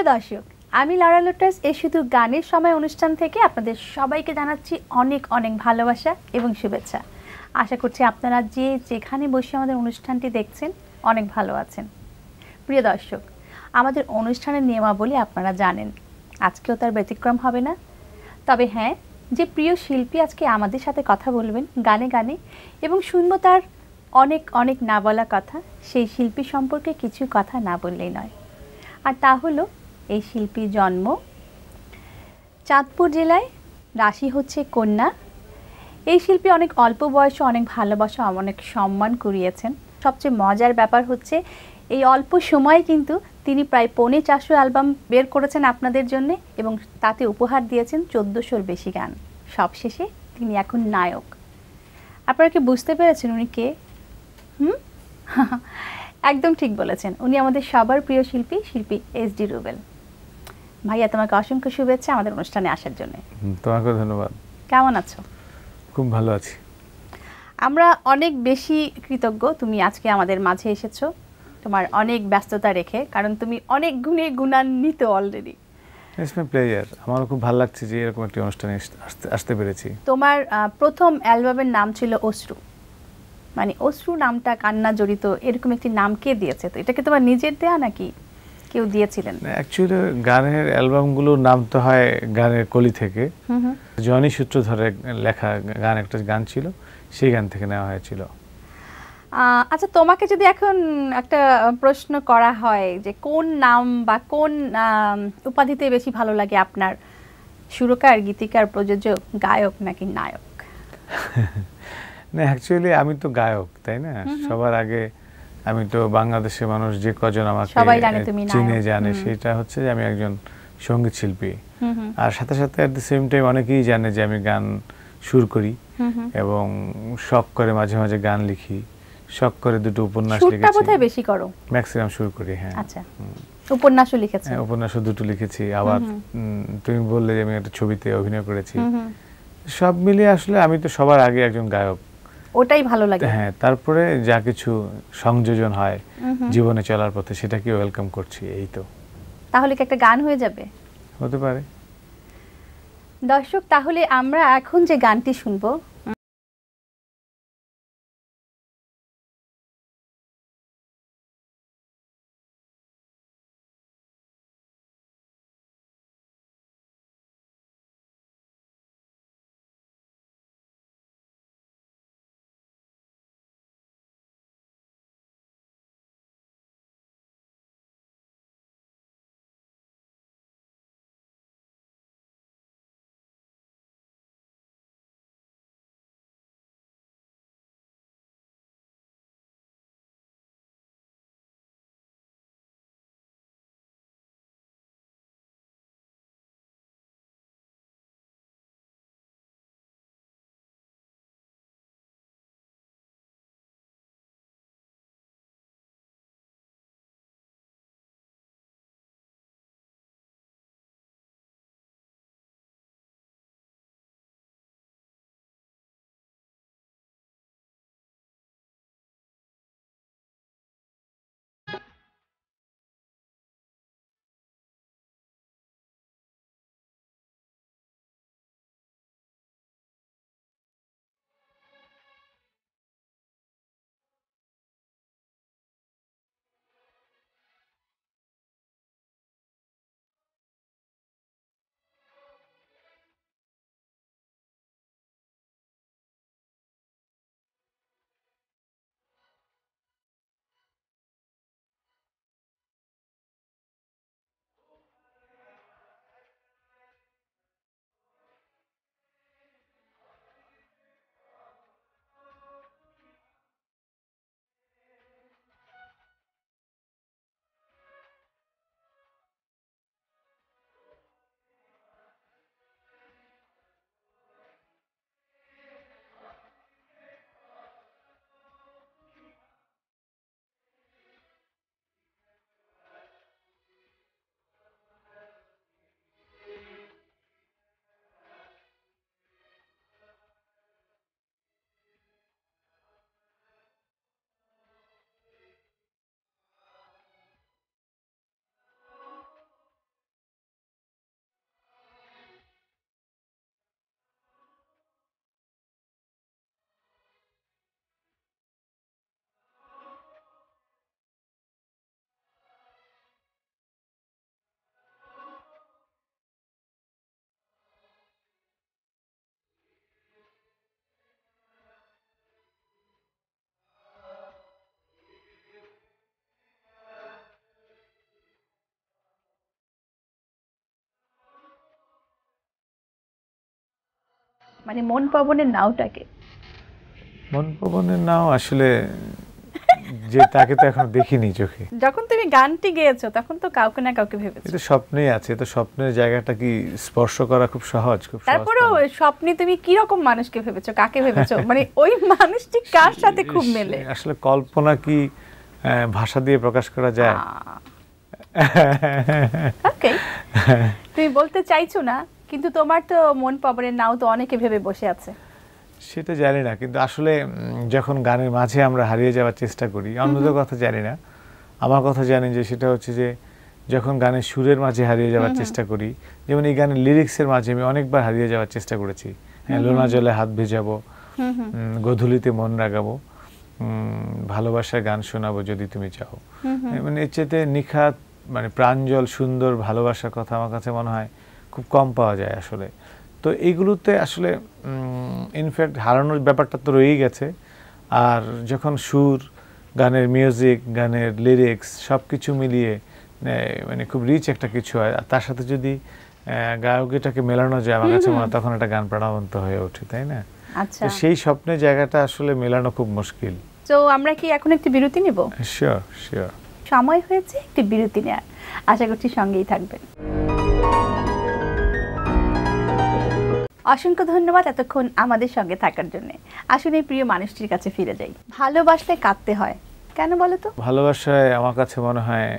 প্রিয় দর্শক, আমি লারা লোটাস এই শুধু গানের সময় অনুষ্ঠান থেকে আপনাদের সবাইকে জানাচ্ছি অনেক অনেক ভালোবাসা এবং শুভেচ্ছা। আশা করছি আপনারা যে যেখানে বসে আমাদের অনুষ্ঠানটি দেখছেন অনেক ভালো আছেন। প্রিয় দর্শক, আমাদের অনুষ্ঠানের নিয়মাবলী আপনারা জানেন, আজকেও তার ব্যতিক্রম হবে না। তবে হ্যাঁ, যে প্রিয় শিল্পী আজকে আমাদের সাথে কথা বলবেন গানে গানে এবং শুনবো তার অনেক অনেক না বলা কথা, সেই শিল্পী সম্পর্কে কিছু কথা না বললেই নয়। আর তা হলো এই শিল্পীর জন্ম চাঁদপুর জেলায়, রাশি হচ্ছে কন্যা। এই শিল্পী অনেক অল্প বয়সে অনেক ভালোবাসা অনেক সম্মান কুড়িয়েছেন। সবচেয়ে মজার ব্যাপার হচ্ছে এই অল্প সময়ে কিন্তু তিনি প্রায় 450 অ্যালবাম বের করেছেন আপনাদের জন্য এবং তাতে উপহার দিয়েছেন 1400-র বেশি গান। সবশেষে তিনি এখন নায়ক। আপনারা কি বুঝতে পেরেছেন উনি কে? একদম ঠিক বলেছেন, উনি আমাদের সবার প্রিয় শিল্পী এস.ডি. রুবেল। ভাইয়া, তোমাকে অসংখ্য শুভেচ্ছা আমাদের অনুষ্ঠানে আসার জন্য। তোমাকে ধন্যবাদ। কেমন আছো? খুব ভালো আছি। আমরা অনেক বেশি কৃতজ্ঞ তুমি আজকে আমাদের মাঝে এসেছো, তোমার অনেক ব্যস্ততা রেখে, কারণ তুমি অনেক গুণে গুণান্বিত অলরেডি। It's my pleasure. আমারও খুব ভালো লাগছে যে এরকম একটি অনুষ্ঠানে আসতে পেরেছি। তোমার প্রথম অ্যালবামের নাম ছিল অশ্রু, মানে অশ্রু নামটা কান্না জড়িত, এরকম একটি নাম কে দিয়েছে? তো এটা কি তোমার নিজের দেয়া নাকি কেউ দিয়েছিলেন? অ্যাকচুয়ালি গানের অ্যালবামগুলোর নাম তো হয় গানের কলি থেকে। জনি সূত্র ধরে লেখা গান, একটা গান ছিল, সেই গান থেকে নেওয়া হয়েছিল। আচ্ছা, তোমাকে যদি এখন একটা প্রশ্ন করা হয় যে কোন নাম বা কোন উপাধিতে বেশি ভালো লাগে আপনার, সুরকার, গীতিকার, প্রযোজক, গায়ক নাকি নায়ক? না, অ্যাকচুয়ালি আমি তো গায়ক, তাই না? সবার আগে আমি তো বাংলাদেশের মানুষ যে কজন আমাকে চিনে জানে সেটা হচ্ছে যে আমি একজন সঙ্গীত শিল্পী। আর সাথে সাথে এট দ্য সেম টাইম অনেকেই জানে যে আমি গান সুর করি এবং শখ করে মাঝে মাঝে গান লিখি, শখ করে দুটো উপন্যাস লিখেছি। সুরটা বোধহয় বেশি করো? ম্যাক্সিমাম সুর করি, হ্যাঁ। আচ্ছা, উপন্যাসও লিখেছি? হ্যাঁ, উপন্যাসও দুটো লিখেছি। আবার তুমি বললে যে আমি একটা ছবিতে অভিনয় করেছি। সব মিলিয়ে আসলে আমি তো সবার আগে একজন গায়ক, ওটাই ভালো লাগে। হ্যাঁ, তারপরে যা কিছু সংযোজন হয় জীবনে চলার পথে সেটাকে ওয়েলকাম করছি, এই তো। তাহলে কি একটা গান হয়ে যাবে? হতে পারে। দর্শক, তাহলে আমরা এখন যে গানটি শুনবো মানে মন পবনের নাওটাকে? মন পবনের নাও আসলে যে তাকে তো এখন দেখিনি চোখে। যখন তুমি গানটি গেয়েছো তখন তো কাউকে না কাউকে ভেবেছো। এটা স্বপ্নেই আছে, তো স্বপ্নের জায়গাটা কি স্পর্শ করা খুব সহজ, খুব সহজ। তারপরেও স্বপ্নে তুমি কি রকম মানুষকে ভেবেছো, কাকে ভেবেছো, মানে ওই মানুষটি কার সাথে খুব মেলে? আসলে কল্পনা কি ভাষা দিয়ে প্রকাশ করা যায়? ওকে, তুমি বলতে চাইছো না, কিন্তু তোমার তো মন পবনের নাও তো অনেকে ভেবে বসে আছে। সেটা জানি না, কিন্তু আসলে যখন গানের মাঝে আমরা হারিয়ে যাওয়ার চেষ্টা করি, অন্যদের কথা জানি না, আমার কথা জানি যে সেটা হচ্ছে যে যখন গানের সুরের মাঝে হারিয়ে যাওয়ার চেষ্টা করি, যেমন এই গানের লিরিক্সের মাঝে আমি অনেকবার হারিয়ে যাওয়ার চেষ্টা করেছি। লোনা জলে হাত ভেজাবো, গধূলিতে মন রাগাবো, ভালোবাসার গান শোনাবো যদি তুমি চাও, মানে এর চেয়ে নিখাত মানে প্রাঞ্জল সুন্দর ভালোবাসার কথা আমার কাছে মনে হয় খুব কম পাওয়া যায় আসলে। তো এইগুলোতে আসলে ইনফ্যাক্ট হারানোর ব্যাপারটা তো রয়েই গেছে। আর যখন সুর, গানের মিউজিক, গানের লিরিক্স সব কিছু মিলিয়ে মানে খুব রিচ একটা কিছু হয়, আর তার সাথে যদি গায়ক এটাকে মেলানো যায়, আমার কাছে মনে হয় তখন একটা গান প্রাণবন্ত হয়ে ওঠে, তাই না? আচ্ছা, তো সেই স্বপ্নের জায়গাটা আসলে মেলানো খুব মুশকিল। তো আমরা কি এখন একটি বিরতি নিব? Sure sure. সময় হয়েছে একটি বিরতি নেওয়ার, আশা করছি সঙ্গেই থাকবেন। অসংখ্য ধন্যবাদ এতক্ষণ আমাদের সঙ্গে থাকার জন্য। আসলে এই প্রিয় মানুষটির কাছে ফিরে যাই। ভালোবাসলে কাঁদতে হয় কেন বলো তো? ভালোবাসায় আমার কাছে মনে হয়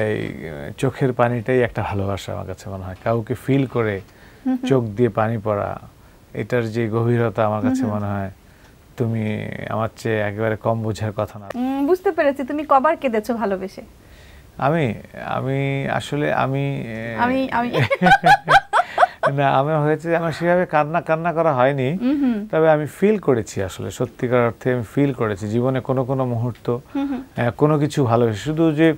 এই চোখের পানিটাই একটা ভালোবাসা। আমার কাছে মনে হয় কাউকে ফিল করে চোখ দিয়ে পানি পড়া, এটার যে গভীরতা আমার কাছে মনে হয় তুমি আমার চেয়ে একেবারে কম বোঝার কথা না। বুঝতে পেরেছি, তুমি কবার কেঁদেছো ভালোবেসে? আমি আমি আসলে আমি আমি আমি না, আমি হয়েছে আমার সেভাবে কান্না করা হয়নি, তবে আমি ফিল করেছি, আসলে সত্যিকার অর্থে আমি ফিল করেছি জীবনে কোনো কোনো মুহূর্ত, কোনো কিছু ভালোবেসে। শুধু যে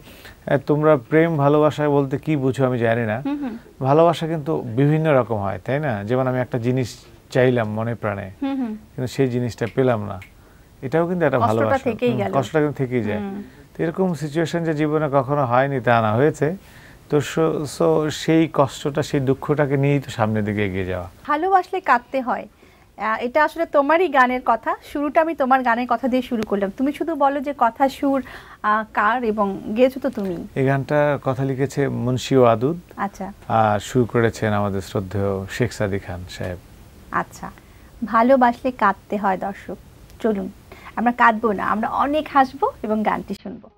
তোমরা প্রেম ভালোবাসা বলতে কি বুঝো আমি জানি না, ভালোবাসা কিন্তু বিভিন্ন রকম হয়, তাই না? যেমন আমি একটা জিনিস চাইলাম মনে প্রাণে, কিন্তু সেই জিনিসটা পেলাম না, এটাও কিন্তু একটা ভালোবাসা, কষ্টটা কিন্তু থেকেই যায়। তো এরকম সিচুয়েশন যে জীবনে কখনো হয়নি তা না, হয়েছে। তো সেই কষ্টটা, সেই দুঃখটাকে নিয়েই তো সামনের দিকে এগিয়ে যাওয়া। ভালোবাসলে কাঁদতে হয়, এটা আসলে তোমারই গানের কথা। শুরুটা আমি তোমার গানের কথা দিয়ে শুরু করলাম, তুমি শুধু বলো যে কথা সুর কার এবং গেয়েছো তো তুমি। এই গানটার কথা লিখেছে মুন্সি ওয়াদুদ, আচ্ছা, আর সুর করেছেন আমাদের শ্রদ্ধেয় শেখ সাদী খান সাহেব। আচ্ছা, ভালোবাসলে কাঁদতে হয়। দর্শক, চলুন আমরা কাঁদবো না, আমরা অনেক হাসবো এবং গানটি শুনবো।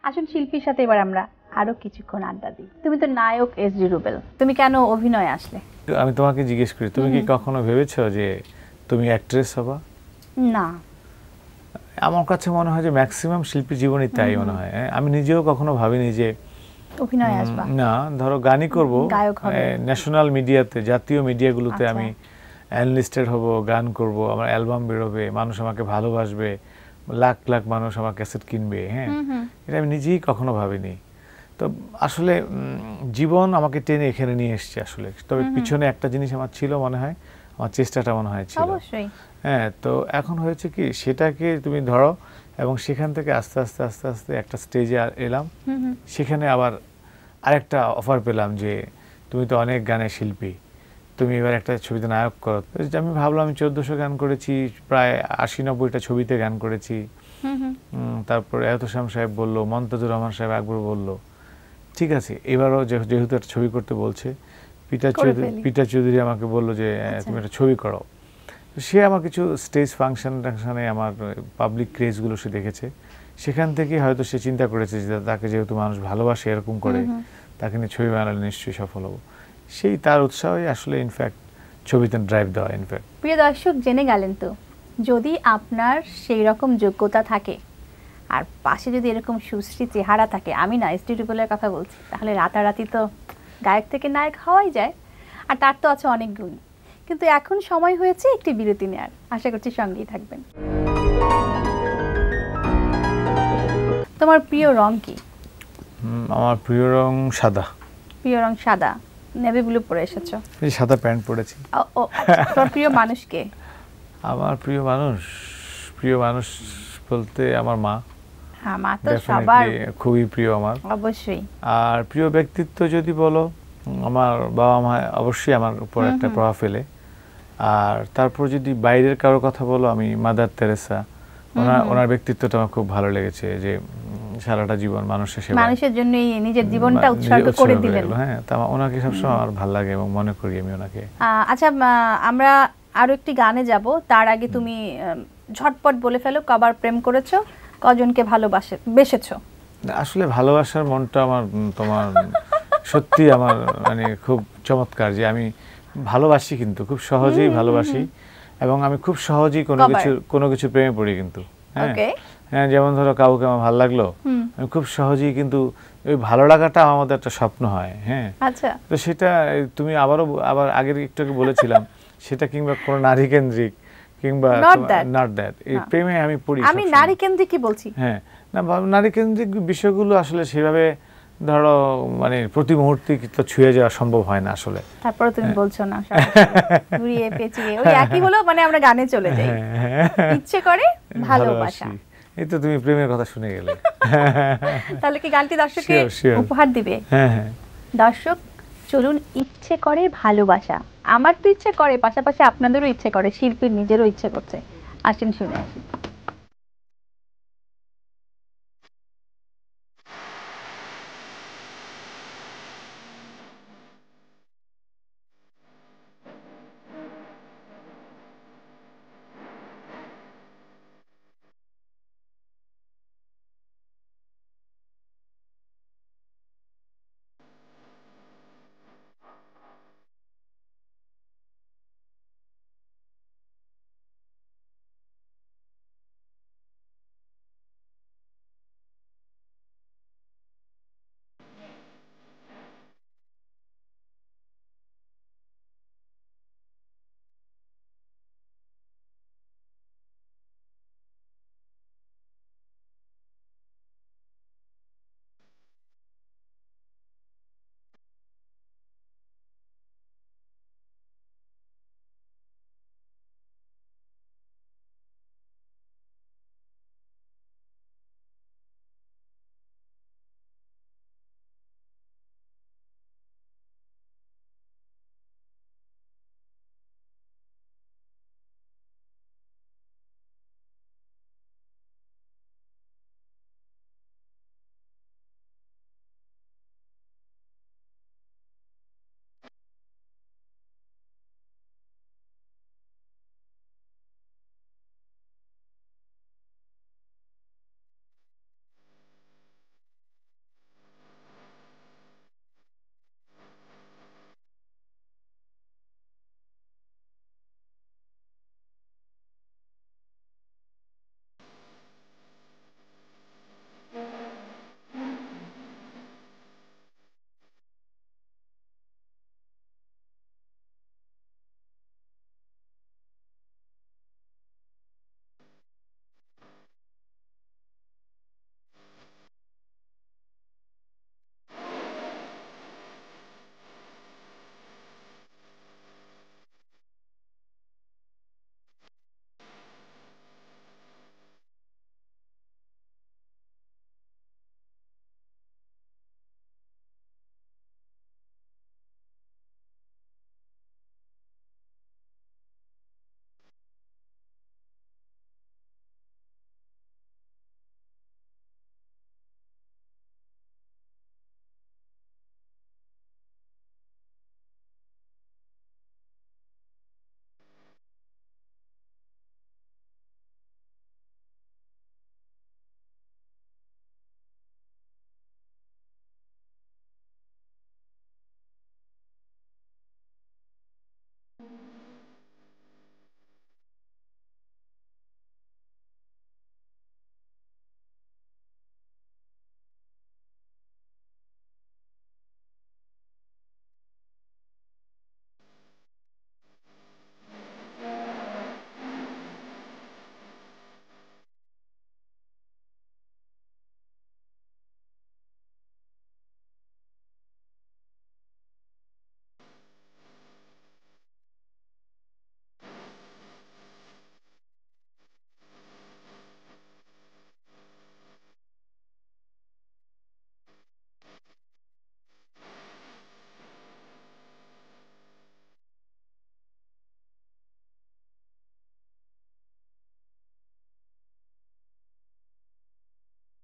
আসুন শিল্পীর সাথে এবার আমরা আরো কিছুক্ষণ আড্ডা দিই। তুমি তো নায়ক এসডি রুবেল, তুমি কেন অভিনয়ে আসলে? আমি তোমাকে জিজ্ঞেস করি, তুমি কি কখনো ভেবেছো যে তুমি অ্যাক্ট্রেস হবা? না, আমার কাছে মনে হয় যে ম্যাক্সিমাম শিল্পী জীবনই তাই মনে হয়। আমি নিজেও কখনো ভাবিনি যে অভিনয়ে আসবা। না, ধরো গানই করব, গায়ক হবে। ন্যাশনাল মিডিয়াতে, জাতীয় মিডিয়াগুলোতে আমি অ্যানলিস্টেড হব, গান করব, আমার অ্যালবাম বেরোবে, মানুষ আমাকে ভালোবাসবে, লাখ লাখ মানুষ আমার ক্যাসেট কিনবে। হ্যাঁ, এটা আমি নিজেই কখনো ভাবিনি। তো আসলে জীবন আমাকে টেনে এখানে নিয়ে এসছে আসলে। তবে পিছনে একটা জিনিস আমার ছিল মনে হয়, আমার চেষ্টাটা মনে হয় ছিল। অবশ্যই। হ্যাঁ, তো এখন হয়েছে কি, সেটাকে তুমি ধরো এবং সেখান থেকে আস্তে আস্তে আস্তে আস্তে একটা স্টেজে এলাম। সেখানে আবার আরেকটা অফার পেলাম যে তুমি তো অনেক গানের শিল্পী, তুমি এবার একটা ছবিতে নায়ক করো। আমি ভাবলাম, আমি 1400 গান করেছি, প্রায় 80-90টা ছবিতে গান করেছি। তারপরে এহতেশাম সাহেব বললো, মন্তাজুর রহমান সাহেব একবার বললো ঠিক আছে এবারও যেহেতু একটা ছবি করতে বলছে, পিটার চৌধুরী আমাকে বললো যে তুমি একটা ছবি করো। সে আমার কিছু স্টেজ ফাংশনে আমার পাবলিক ক্রেজগুলো সে দেখেছে, সেখান থেকে হয়তো সে চিন্তা করেছে যে তাকে যেহেতু মানুষ ভালোবাসে এরকম করে, তাকে নিয়ে ছবি বানালে নিশ্চয়ই সফল হবো। সেই তার উৎসাহই আসলে ইনফ্যাক্ট ছবিতে ড্রাইভ দেওয়া। ইনফ্যাক্ট প্রিয় দর্শক জেনে গেলেন তো, যদি আপনার সেই রকম যোগ্যতা থাকে আর পাশে যদি এরকম সুশ্রী চেহারা থাকে, আমি না এসডি রুবেলের কথা বলছি, তাহলে রাতারাতি তো গায়ক থেকে নায়ক হওয়াই যায়। আর তার তো আছে অনেক গুণ। কিন্তু এখন সময় হয়েছে একটি বিরতি নেওয়ার, আশা করছি সঙ্গেই থাকবেন। তোমার প্রিয় রং কি? আমার প্রিয় রং সাদা। প্রিয় রং সাদা, নেভি ব্লু পরে এসেছো। এই সাদা প্যান্ট পরেছি। ও তোমার প্রিয় মানুষ কে? আমার প্রিয় মানুষ বলতে আমার মা। হ্যাঁ, মা তো সবার খুবই প্রিয় আমার। অবশ্যই। আর প্রিয় ব্যক্তিত্ব যদি বলো, আমার বাবা মা অবশ্যই আমার উপর একটা প্রভাব ফেলে। আর তারপর যদি বাইরের কারো কথা বলো, আমি মাদার তেরেসা, ওনার ব্যক্তিত্বটা আমার খুব ভালো লেগেছে, যে সারাটা জীবন মানুষের জন্যই নিজের জীবনটা উৎসর্গ করে দিলেন। হ্যাঁ, তা ওনাকে সবসময় আমার ভালো লাগে এবং মনে করি আমি ওনাকে। আচ্ছা, আমরা আরো একটি গানে যাব, তার আগে তুমি ঝটপট বলে ফেলো, কবার প্রেম করেছো, কজনকে বেসেছো? আসলে ভালোবাসার মনটা আমার তোমার সত্যি আমার মানে খুব চমৎকার, যে আমি ভালোবাসি কিন্তু খুব সহজেই ভালোবাসি, এবং আমি খুব সহজেই কোনো কিছু প্রেমে পড়ি কিন্তু। হ্যাঁ, যেমন ধরো কাউকে আমার ভালো লাগলো, আমি খুব সহজেই কিন্তু ওই ভালো লাগাটা আমার মধ্যে একটা স্বপ্ন হয়। হ্যাঁ, আচ্ছা, তো সেটা তুমি আবার আগের একটু আগে বলেছিলাম, সেটা কিংবা কোনো নারী কেন্দ্রিক কিংবা নট দ্যাট, এই প্রেমে আমি পড়ি। আমি নারী কেন্দ্রিক কি বলছি? হ্যাঁ, না, নারী কেন্দ্রিক বিষয়গুলো আসলে সেভাবে ধরো মানে প্রতি মুহূর্তে তো ছুঁয়ে যাওয়া সম্ভব হয় না আসলে। তারপরে তুমি বলছো না ঘুরিয়ে পেঁচিয়ে ওই একই হলো, মানে আমরা গানে চলে যাই। ইচ্ছে করে ভালোবাসা, এই তো তুমি প্রেমের কথা শুনে গেলে। তাহলে কি গানটি দর্শককে উপহার দিবে? হ্যাঁ হ্যাঁ, দর্শক চলুন, ইচ্ছে করে ভালোবাসা। আমার তো ইচ্ছে করে, পাশাপাশি আপনাদেরও ইচ্ছে করে, শিল্পীর নিজেরও ইচ্ছে করছে। আসেন শুনে আসি।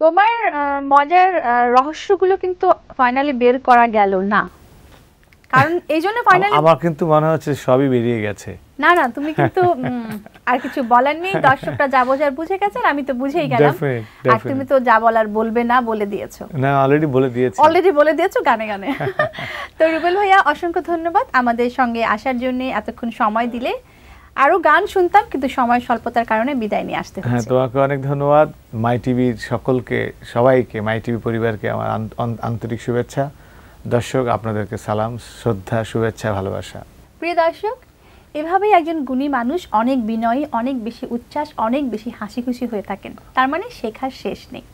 তোমার মজার রহস্যগুলো কিন্তু ফাইনালি বের করা গেল না, কারণ এই জন্য ফাইনালি আমার কিন্তু মনে হচ্ছে সবই বেরিয়ে গেছে। না না, তুমি কিন্তু আর কিছু বলার নেই, দর্শকরা যা বোঝার বুঝে গেছেন, আমি তো বুঝেই গেলাম। আর তুমি তো যা বলার বলবে না বলে দিয়েছো। না, অলরেডি বলে দিয়েছো গানে গানে। তো রুবেল ভাইয়া অসংখ্য ধন্যবাদ আমাদের সঙ্গে আসার জন্য, এতক্ষণ সময় দিলে। আরো গান শুনতাম কিন্তু সময় স্বল্পতার কারণে বিদায় নিয়ে আসতে হচ্ছে। হ্যাঁ, তোমাকে অনেক ধন্যবাদ। মাই টিভির সবাইকে, মাই টিভি পরিবারকে আমার আন্তরিক শুভেচ্ছা। দর্শক, আপনাদেরকে সালাম, শ্রদ্ধা, শুভেচ্ছা, ভালোবাসা। প্রিয় দর্শক, এভাবেই একজন গুণী মানুষ অনেক বিনয়ী, অনেক বেশি উচ্ছ্বাস, অনেক বেশি হাসি খুশি হয়ে থাকেন। তার মানে শেখার শেষ নেই।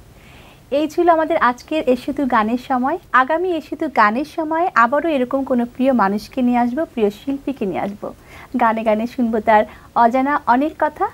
এই ছিল আমাদের আজকের এ শুধু গানের সময়। আগামী এ শুধু গানের সময় আবারও এরকম কোনো প্রিয় মানুষকে নিয়ে আসবো, প্রিয় শিল্পীকে নিয়ে আসবো। গানে গানে শুনবো তার অজানা অনেক কথা।